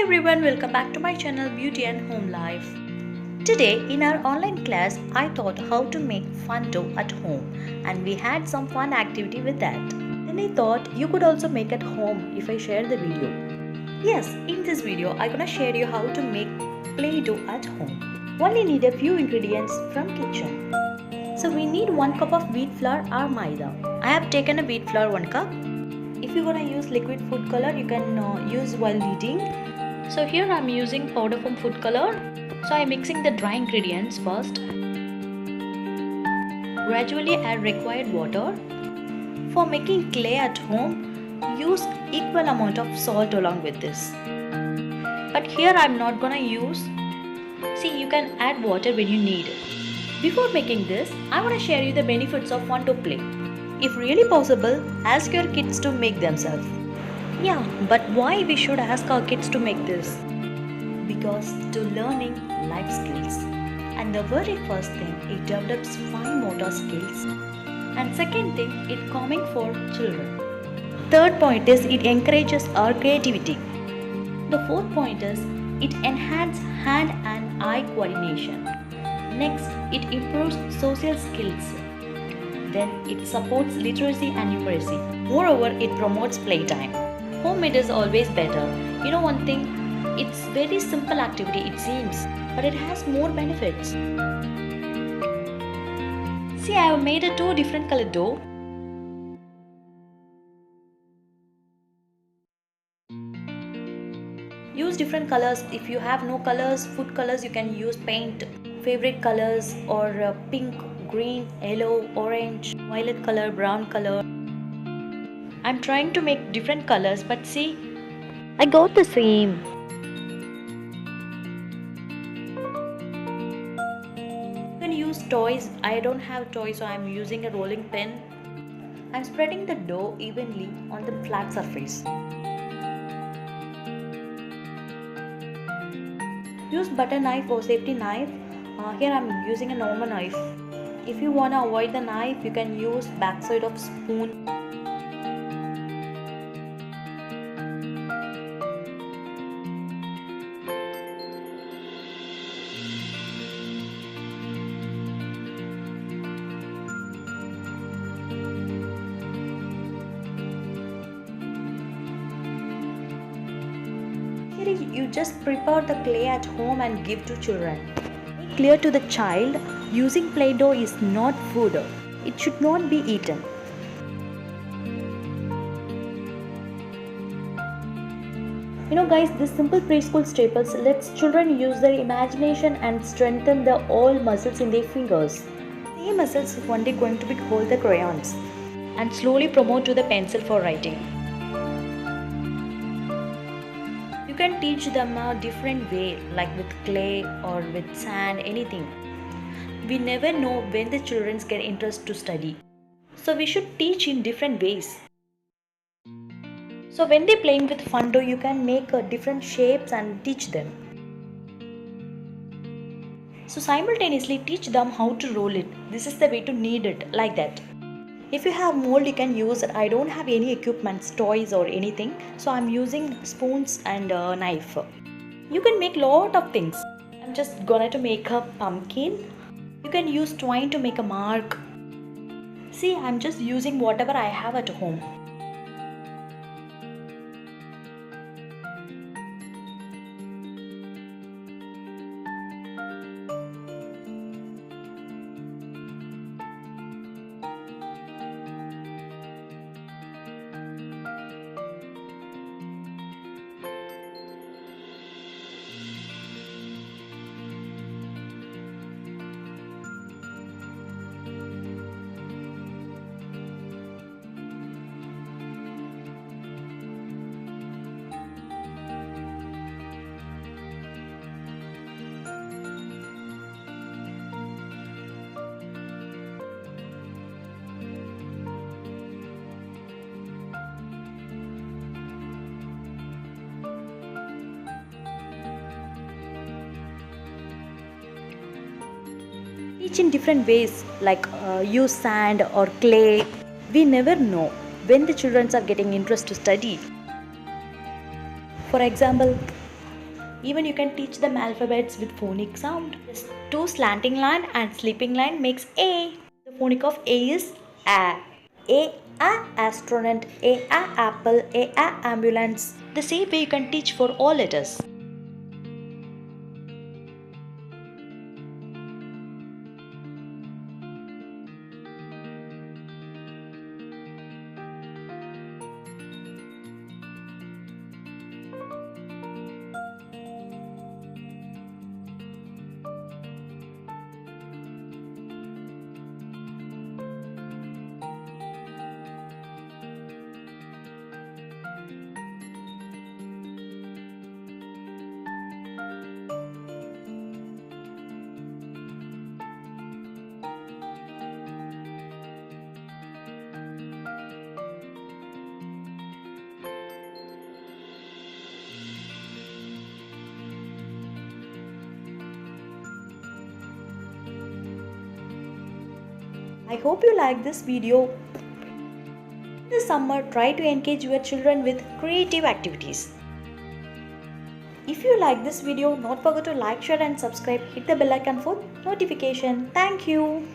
everyone, welcome back to my channel Beauty and Home Life. Today in our online class I thought how to make fun dough at home and we had some fun activity with that. Then I thought you could also make at home if I share the video. Yes, in this video I'm gonna share you how to make play dough at home. Only need a few ingredients from kitchen. So we need 1 cup of wheat flour or maida. I have taken a wheat flour 1 cup. If you're gonna use liquid food color, you can use while kneading. So here I'm using powder foam food color. So I'm mixing the dry ingredients first. Gradually add required water. For making clay at home, use equal amount of salt along with this. But here I'm not gonna use. See, you can add water when you need it. Before making this, I want to share you the benefits of fun to play. If really possible, ask your kids to make themselves. Yeah, but why we should ask our kids to make this? Because to learning life skills. And the very first thing, it develops fine motor skills. And second thing, it calming for children. Third point is it encourages our creativity. The fourth point is it enhances hand and eye coordination. Next, it improves social skills. Then it supports literacy and numeracy. Moreover, it promotes playtime. Homemade is always better. You know one thing, it's very simple activity it seems, but it has more benefits. See, I have made a 2 different color dough. Use different colors. If you have no colors, food colors, you can use paint favorite colors or pink, green, yellow, orange, violet color, brown color. I'm trying to make different colors, but see, I got the same. You can use toys. I don't have toys, so I'm using a rolling pin. I'm spreading the dough evenly on the flat surface. Use butter knife or safety knife. Here I'm using a normal knife. If you want to avoid the knife, you can use backside of spoon. Here you just prepare the clay at home and give to children. Make clear to the child, using Play-Doh is not food. It should not be eaten. You know guys, this simple preschool staples lets children use their imagination and strengthen the all muscles in their fingers. These muscles are one day going to hold the crayons and slowly promote to the pencil for writing. You can teach them a different way, like with clay or with sand, anything. We never know when the children get interest to study. So we should teach in different ways. So when they're playing with fun dough, you can make different shapes and teach them. So simultaneously teach them how to roll it. This is the way to knead it, like that. If you have mold, you can use it. I don't have any equipments, toys or anything. So I'm using spoons and a knife. You can make lot of things. I'm just gonna to make a pumpkin. You can use twine to make a mark. See, I'm just using whatever I have at home. Teach in different ways, like use sand or clay. We never know when the children are getting interest to study. For example, Even you can teach them alphabets with phonic sound. This two slanting line and sleeping line makes A. The phonic of A is A. A astronaut, A apple, A ambulance. The same way you can teach for all letters. I hope you like this video. This summer, try to engage your children with creative activities. If you like this video, don't forget to like, share and subscribe. Hit the bell icon for notification. Thank you.